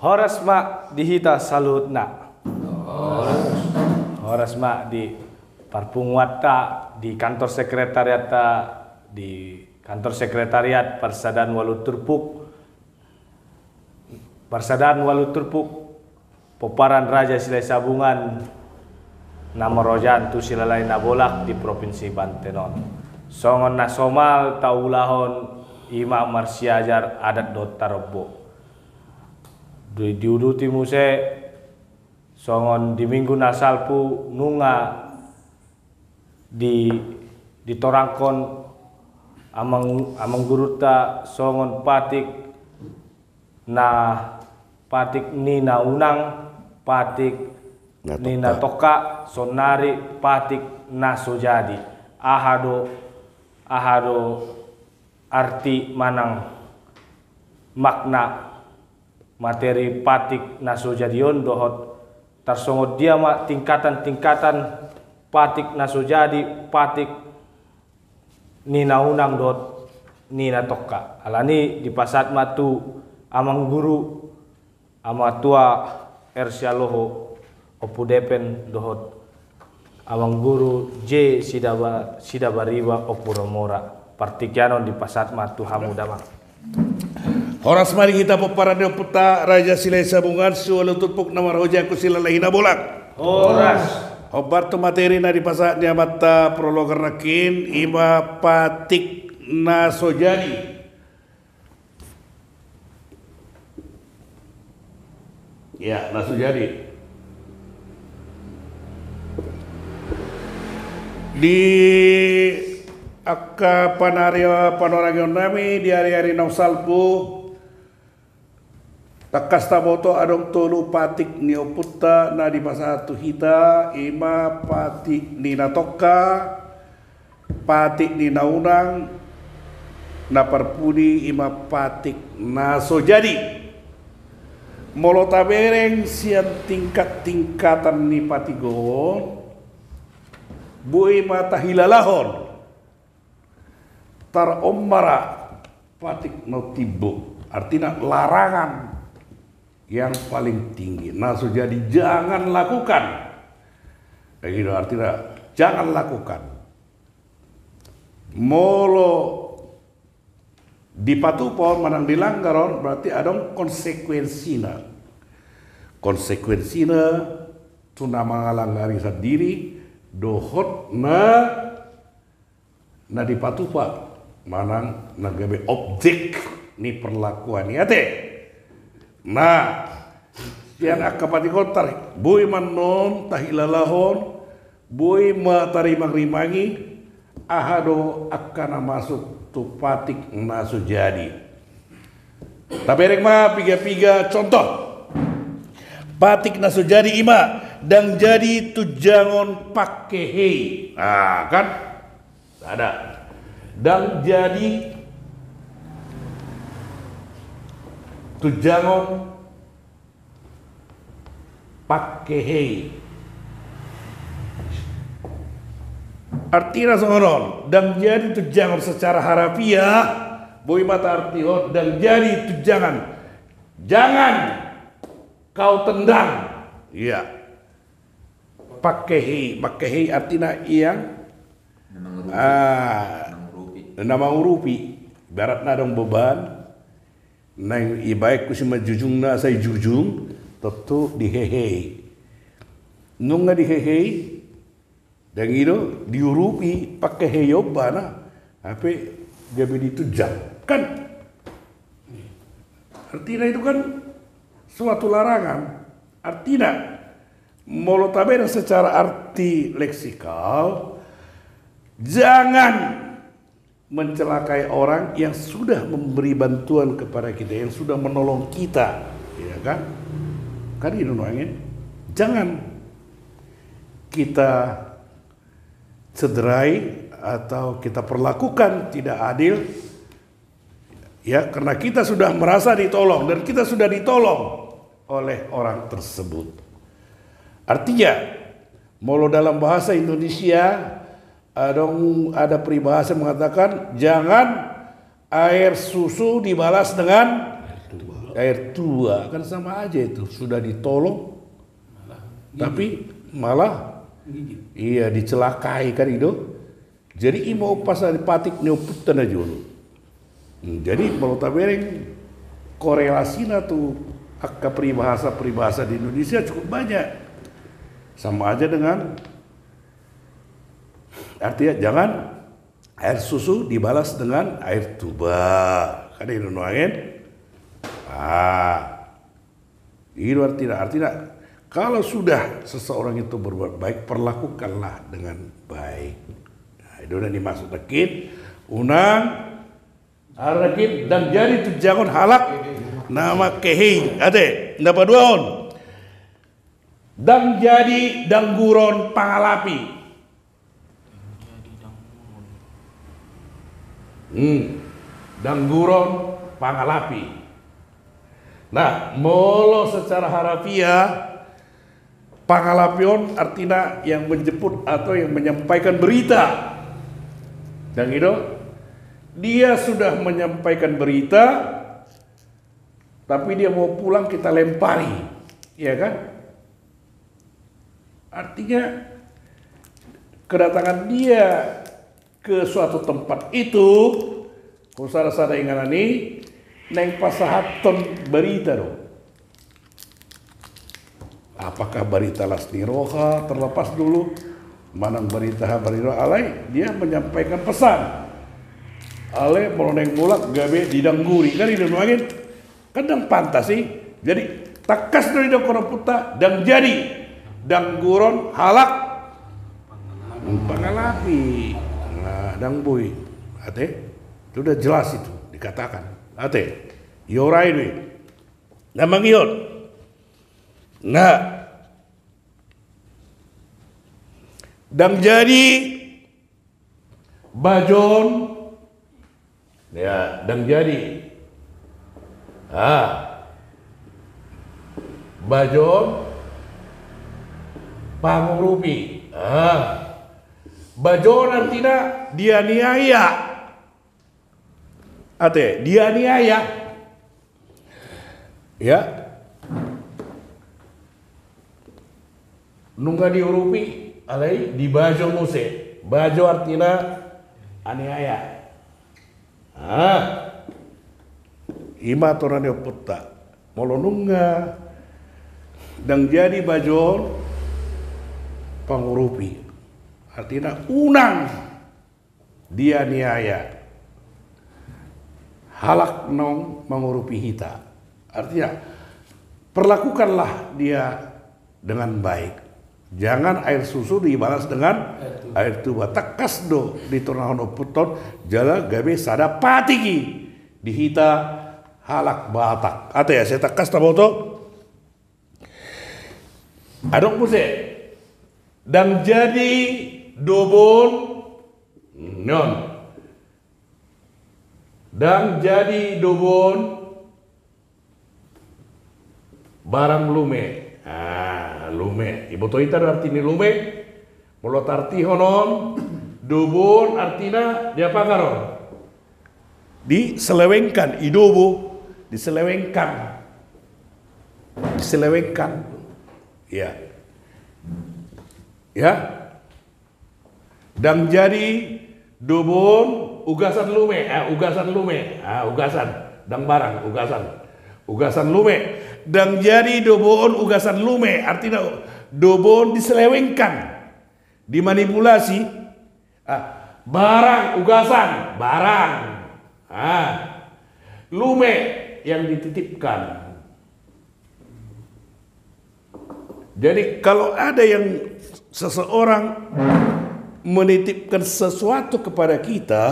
Horas mak dihita salut nak. Horas mak di parpungwata di kantor sekretariat Persaudaraan Walu Turpuk Poparan Raja Silai Sabungan Namorojan tu silalai nabolak di Provinsi Bantenon. Songon nasomal taulahon Ima Marsiajar adat Dota Rebo. Diuduti muse songon di minggu nasalpu nunga di torangkon amang guruta songon patik nina unang patik nina toka sonari patik nasojadi ahado arti manang makna materi patik nasojadion dohot tarsongot dia mak tingkatan patik nasojadi patik nina unang dot nina toka alani di pasat matu amang guru ama tua ersialoho opudepen dohot amang guru J sidabariwa opuromora partikianon di pasat matu hamudama. Horas mari kita peparade puta Raja Silai Sabungan Walu Turpuk Namar Hoja Kusilalai Nabolak. Horas. Obat tu materi na di pasat dia mata prologer nakin ima patik nasojadi. Ya, nasojadi. Di akka panorangyon nami di hari-hari nausalpu takasta boto adong tolu patik ni oputta na di pasatu hita ima patik ni natoka patik ni naunang na parpudi ima patik na sojadi molo tabereng sian tingkatan ni patigon bui mata hilalahon tar ommara patik no tibo artinya larangan yang paling tinggi. Nasojadi jangan lakukan. Begitu artinya jangan lakukan. Molo dipatupon manang dilanggaron berarti ada konsekuensina. Konsekuensina tu nama ngalanggari sendiri dohot na dipatupa manang nagabe objek ni perlakuan ya teh. Nah, sian akapati kotar, bui manon tahilalahon, bui matarimang-rimangi, ahado akana masuk tu patik nasojadi. Tabereng ma piga-piga contoh. Patik nasojadi ima dan jadi tujangon pakehe. Nah, kan? Ada. Dan jadi tujangon pakehe artinya songonon dan jadi tujangan secara harafiah boi mata artiot dan jadi tujangan jangan kau tendang iya pakehe artinya yang nama urupi barat nadong beban nang ibaik ku sima jujung na say jujung tentu dihehei nunga dihehei dan itu diurupi pakai heyoba na apa gabe ditujang kan artinya itu kan suatu larangan artinya molotabene secara arti leksikal jangan mencelakai orang yang sudah memberi bantuan kepada kita, yang sudah menolong kita, ya kan? Kan itu angin. Jangan kita cederai atau kita perlakukan tidak adil, ya karena kita sudah merasa ditolong dan kita sudah ditolong oleh orang tersebut. Artinya, molo dalam bahasa Indonesia ada peribahasa mengatakan jangan air susu dibalas dengan air tua kan sama aja itu, sudah ditolong tapi malah iya dicelakai kan itu. Jadi mau pasal patik neoputan aja dulu. Jadi kalau tabereng korelasinya tuh hak peribahasa di Indonesia cukup banyak. Sama aja dengan artinya jangan air susu dibalas dengan air tuba. Kan itu nuangin. Itu artinya kalau sudah seseorang itu berbuat baik, perlakukanlah dengan baik. Nah, itu udah dimaksud nakit, unang, arakit dan jadi tujangon halak nama kehing. Ade, dapat duaon. Dan jadi dangguron pangalapi. Dangguron pangalapi. Nah, molo secara harafiah pangalapion artinya yang menjemput atau yang menyampaikan berita. Dan itu dia sudah menyampaikan berita, tapi dia mau pulang kita lempari, ya kan? Artinya kedatangan dia ke suatu tempat itu, kusara-sara inganan ini, neng pasahaton berita dong. Apakah berita Lasni Roha terlepas dulu, manang berita Habariro alai, dia menyampaikan pesan. Ale meloneng mulak gabe didangguri kan itu nuangin, kadang pantas sih. Jadi takas dari dokter puta dan jadi dangguron halak pangalapi. Nah, dangbui, ate, itu udah jelas itu dikatakan. Ate, yorai ini, namang iot. Nah, dan jadi bajon, ya, dan jadi, bajon, pangurupi, bajon artinya dianiaya, ate, dianiaya, ya. Nungga diurupi alai di bajo muse. Bajo artinya aniaya. Ima torane putta. Molo nungga dan jadi bajo pangurupi. Artinya unang dia niaya. Halak nong mengurupi hita. Artinya perlakukanlah dia dengan baik. Jangan air susu dibalas dengan air tuba. Takas do di tornahono puton jala gabe sada patiki dihita halak batak. Ate ya saya takas taboto. Adok puse dan jadi dobon nyon dan jadi dobon barang lume. Lume, ibu toita artinya lume, mulut arti honon, dubun artinya dia apa karon? Diselewengkan, idobo, diselewengkan, ya, ya, dan jadi dubun ugasan lume, ugasan, dan barang ugasan lume. Dan jadi dobon ugasan lume artinya dobon diselewengkan, dimanipulasi, barang ugasan barang, lume yang dititipkan. Jadi kalau ada yang seseorang menitipkan sesuatu kepada kita,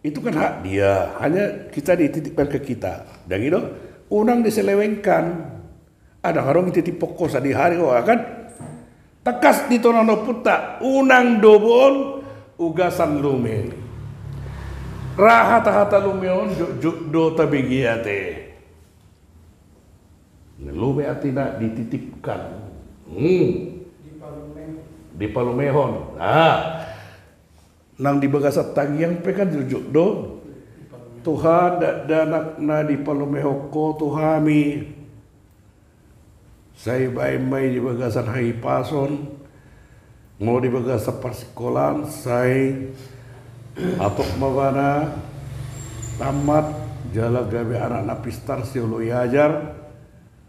itu kan hak dia, hanya kita dititipkan ke kita. Dan itu unang diselewengkan. Ada orang titip pokok di hari kan takas di tonano puta unang dobon ugasan lume rahata lumeon do tabigiate lume artinya dititipkan di palumehon nang di bagasat tangiang pekan jujuk do Tuhan danak na di palumehoko tuhami say may di bagasan hai pason mau di bagasan persikolan say atok mabana tamat jala gawe anak napistar seului ajar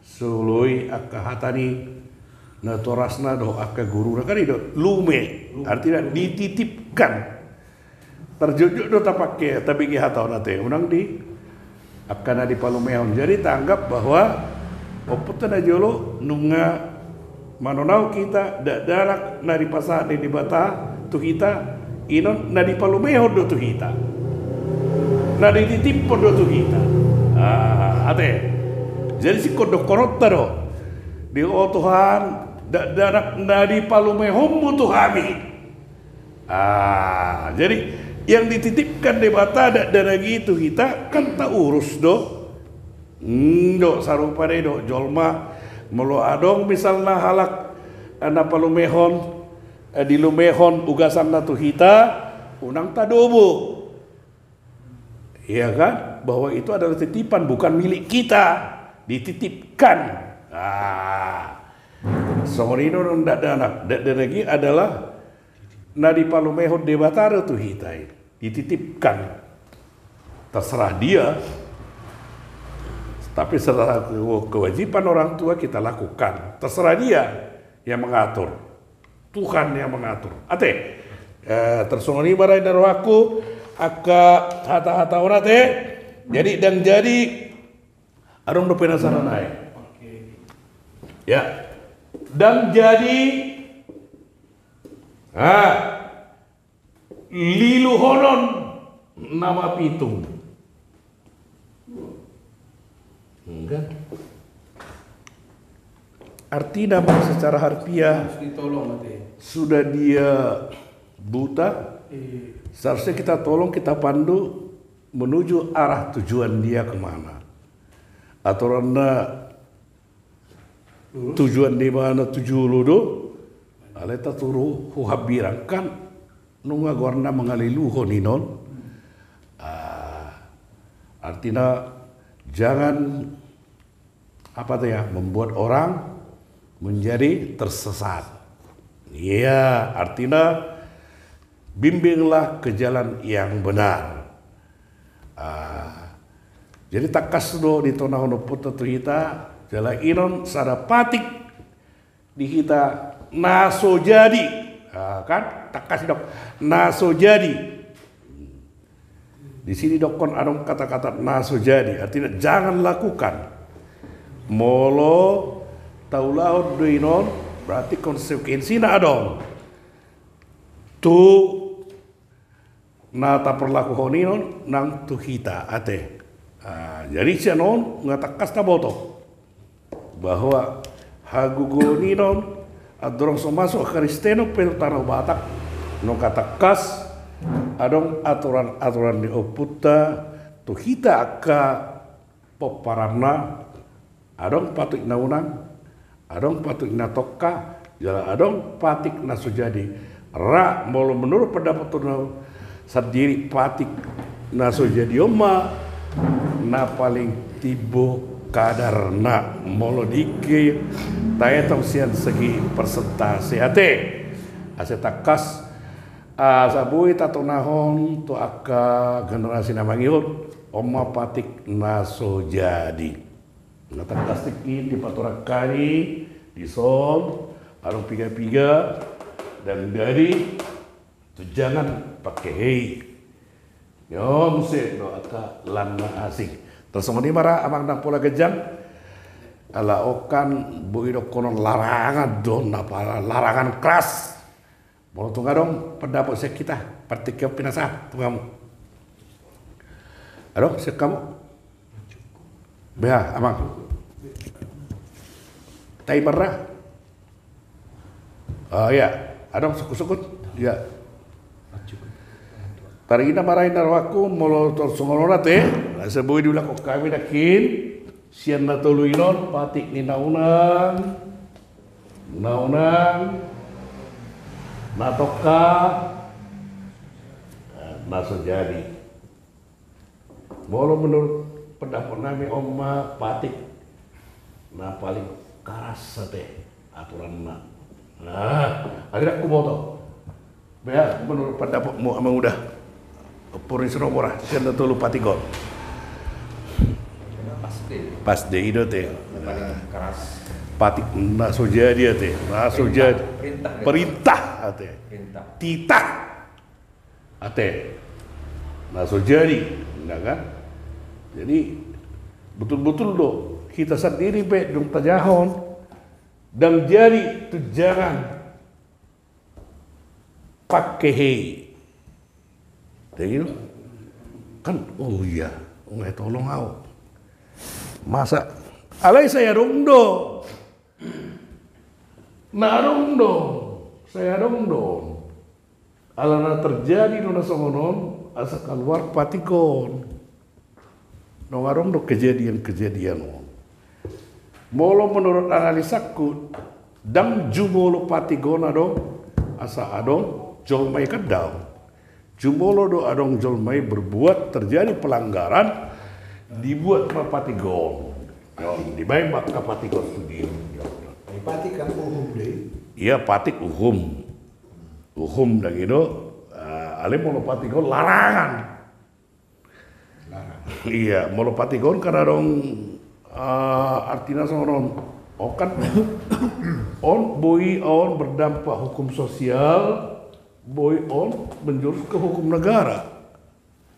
seului akka hatani na torasna do akka guru kan itu lume artinya dititipkan terjujuk do tapake tapi ki hatau nate unang di akan di palumehon jadi tanggap bahwa oputan jolo nunga manonau kita darak nari pasar di bata tu kita inon nadi palumehon do tu kita nadi titipon do tu kita ate jadi si kodok korota do di Tuhan darak nadi palumehon mu Tuhami jadi yang dititipkan di mata dan lagi itu kita kan tak urus do sarupane do jolma melo adong misalnya halak anak palumehon di lumehon ugasan na tu kita unang tadobo iya kan bahwa itu adalah titipan bukan milik kita dititipkan songonino ndak danak dan lagi adalah nadi palumehon de batara tu hitai dititipkan terserah dia tapi setelah kewajiban orang tua kita lakukan terserah dia yang mengatur Tuhan yang mengatur ate tersongoni barai darwaku aka hata-hata orate jadi dan jadi arong do penasaran ai ya dan jadi lilu honon nama pitung enggak arti nama secara harfiah sudah dia buta seharusnya kita tolong kita pandu menuju arah tujuan dia kemana atau karena tujuan di mana tujuh ludo aleta turu huhabirang kan nunga gorna mengaliluho ninon artinya jangan apa tuh ya membuat orang menjadi tersesat iya artinya bimbinglah ke jalan yang benar jadi takas do di tonahono putra kita jalan inon sada patik di kita naso jadi kan tak kasih dok naso jadi di sini dokon adong kata-kata naso jadi artinya jangan lakukan molo taulaud doinon berarti konsekuensinya adong tu nata perlaku honinon nang tu kita ate jadi sianon ngatakas taboto bahwa hagugoninon adorong so masuk kristeno pero taro batak no katakas adong aturan-aturan di oputa tu kita aka poparana adong patuk na unang adong patuk na tokka jala adong patik na sujadi ra molo menurut pendapat tu sendiri patik na sujadi oma na paling tibo kadar na molo dike taya tausian segi persentase ate ase takas sabui tato nahon tu aka generasi namangiut oma patik naso jadi ngatakas tiki di patorakani di sol arung piga-piga dan dari tu jangan pakai hei nyom se no aka lana asing terus ini marah amang nang pola gejang ala okan buido konon larangan don apa larangan keras mau tunggu dong pendapat saya kita partikel pinasa tunggu aduh saya kamu beha amang tai merah ya adong sukut-sukut ya tarina marahin narwaku molo torsongolorate sebui diulah kok kami dakin sian na tuluinon patik ni naunang natoka naso jadi Molo menurut pendapat nami Oma Patik, nah paling keras sate aturan na. Nah, akhirnya aku mau tahu. Ya, menurut pendapatmu emang udah Puri Surabaya, kena tolu Patikon. Pasti itu teh. Paling keras. Patik nak soja dia teh, nak soja perintah ate, titah ate, nak soja di, enggak kan? Jadi betul-betul do kita sendiri pe dong tajahon dan jadi tu jangan pakai hei, gitu kan? Oh iya, nggak tolong aku, masa alai saya rongdo. Narong dong, saya dong. Alana terjadi nona songonon asa keluar Patikon. Nongarong do kejadian. Molo menurut analisaku, dam jumolo Patikon adong asa adong jolmai kedau. Jumolo do adong jolmai berbuat terjadi pelanggaran dibuat ke Patikon. Dibayar maka Patikon sendiri. Patik kan umum deh. Iya patik uhum dan gitu. Ale mau patikon larangan. Iya mau patikon karena dong artinya sonon kan on boy on berdampak hukum sosial, boy on menjurus ke hukum negara.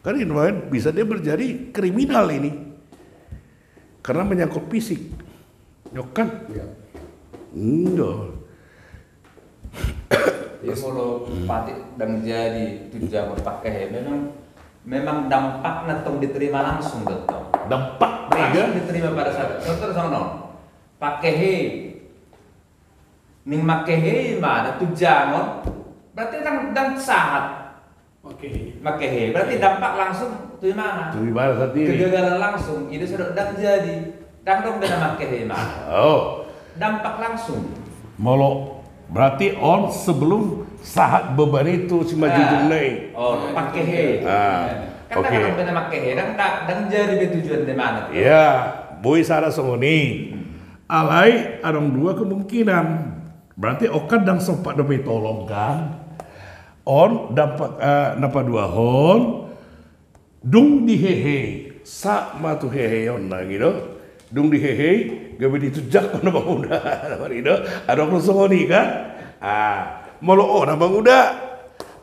Kan ini bisa dia menjadi kriminal ini karena menyangkut fisik, kan? Ya. Enggak. Jadi kalau Patik dan jadi tujuan berpakai memang dampaknya tong diterima langsung betul. Dampak Langsung diterima pada saat contoh sono pakai ning make mana tujuan berarti dan sahat. Oke. Make berarti dampak langsung tuh mana? Tuh mana saat ini? Kegagalan langsung itu sudah dan jadi dan dong beda make mana? Oh. Dampak langsung. Molo berarti on sebelum saat beban itu si majujung naik. Oh, pakai he. Kan oke. kan benar pakai he dan jadi tujuan di mana? Ya, boy sara songoni. Alai adong dua kemungkinan. Berarti okan dang sempat dope tolong kan. On dapat napa dua hon. Dung di hehe. Sa matu hehe on na gitu. Dung di hehe. Gabe ditujak ko na bang uda. Adong songoni kan. Molo na bang uda.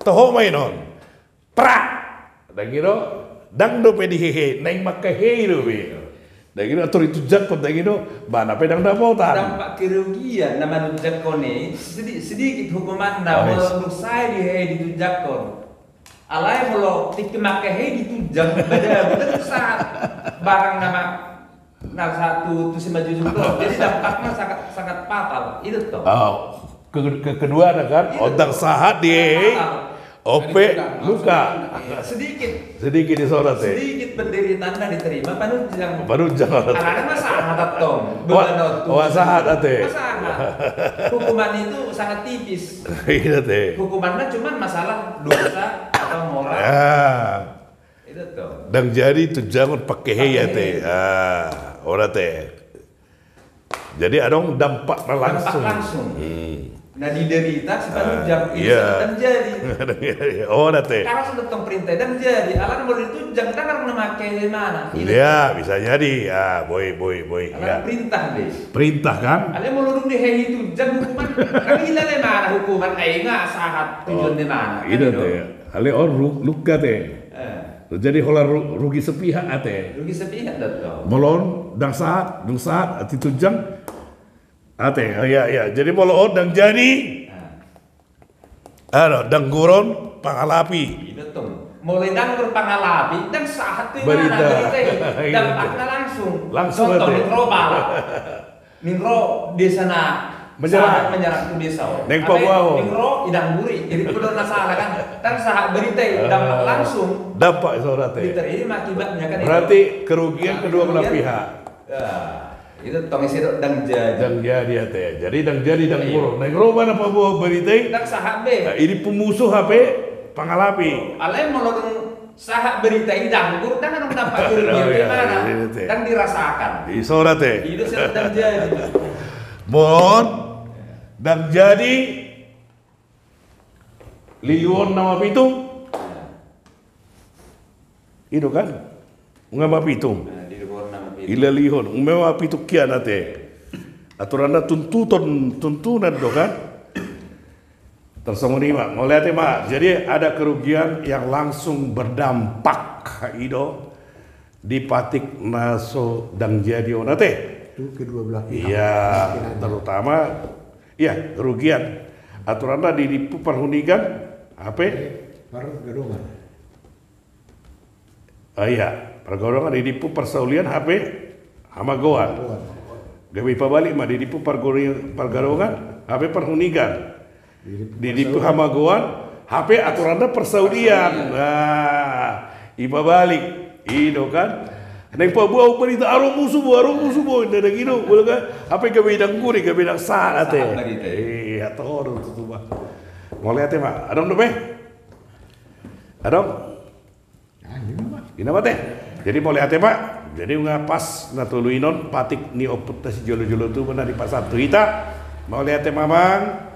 Toho mainon. Pra. Dan gitu. Dang dope di hehe. Naing makahe do be. Dan gitu atur ditujak ko dan gitu. Bana pedang dapotan. Dampak kerugian nama nujak kone sedikit hukuman dah untuk saya di he ditujak kon. Alai kalau tik make he ditujak benar saat barang nama satu tu si maju juga. Jadi dampaknya sangat fatal itu toh. Oh, kedua ada kan otak sahat di ope luka sedikit disorot teh sedikit penderitaan diterima panujang jangan karena masalah tong sahat ate hukuman itu sangat tipis iya teh hukumannya cuma masalah dosa atau moral itu tuh dan jadi tuh jangan pakai ya teh ora teh jadi adong dampak langsung. Nah diderita sepanjang jam ini dan jadi. Oh nate. Karena sudah tong perintah dan jadi. Alan mau ditujang kita kan memakai mana? Iya bisa jadi. Ya boy. Alan perintah deh. Perintah kan? Alan mau lurung di hei tujang hukuman. Kan gila deh mana hukuman? Nggak sahat tujuan di mana? Iya teh. Ale orang luka teh. Jadi hola rugi sepihak ate. Rugi sepihak datang. Molon dang saat ati tujang. Ate, ya. Jadi molo dang jadi. Dang guron pangalapi. Itu tuh. Mulai dang berpangalapi dan saat itu Berita. mana? Dampaknya langsung. ate. Contoh Ningro bala. Ningro di sana menyerang ke desa. Neng Pabuao. Ningro idang buri. Jadi kudu salah kan. Dan saat berita dampak langsung. Dampak sorate. Diterima akibatnya kan. Berarti kerugian kedua belah pihak. Itu tong isi dang jadi. Dang jadi ate. Jadi dang jadi dang guron. Neng roba na Pabuao berita. Dan sahat be. Ini pemusuh HP pangalapi. Alai melorong sahak berita idang kur dan orang dapat kerugian di mana dan dirasakan. Isorat Itu sedang jadi. Mon dan jadi liluon nama pitung. Itu kan? Ngama pitung. Nah, di luar nama itu. Ila lihon, ngama pitung kian ate. Aturan tuntunan do kan? Tersambung nih mak, ngeliat mak. Jadi ada kerugian yang langsung berdampak ido di patik naso dan jadi onate. Itu kedua belah pihak. Iya, terutama iya kerugian. Aturannya di perhunikan apa? Pergadongan. Iya, pergolongan di persaulian HP hamagoan. Gawe pabalik mah di pergolongan HP perhunikan. Di hamagoan HP aturannya persaulian. Nah, ipa balik, ido kan. Neng pabuau berita arum musuh ndak gitu, boleh kan? HP gawe bidang guri, gawe bidang sana teh. Iya, toh tuh mah. Mau lihat mah, adong dope? Adong? Gina teh. Jadi mau lihat Pak. Jadi ngapas natuluinon patik ni oputasi jolo-jolo tu benar di pasar tu kita. Mau lihat mamang.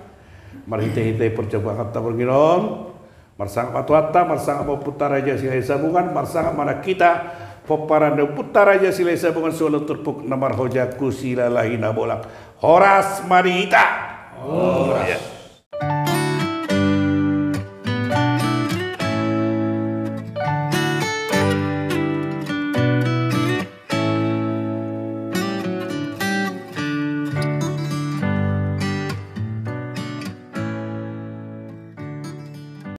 Marhite-hite percobaan kata pergiron. Marsang patuata, marsang mau putar aja silai sabungan, marsang mana kita poparanda putar aja silai sabungan solo turpuk namar hoja kusila lahina bolak. Horas marita. Oh, ya.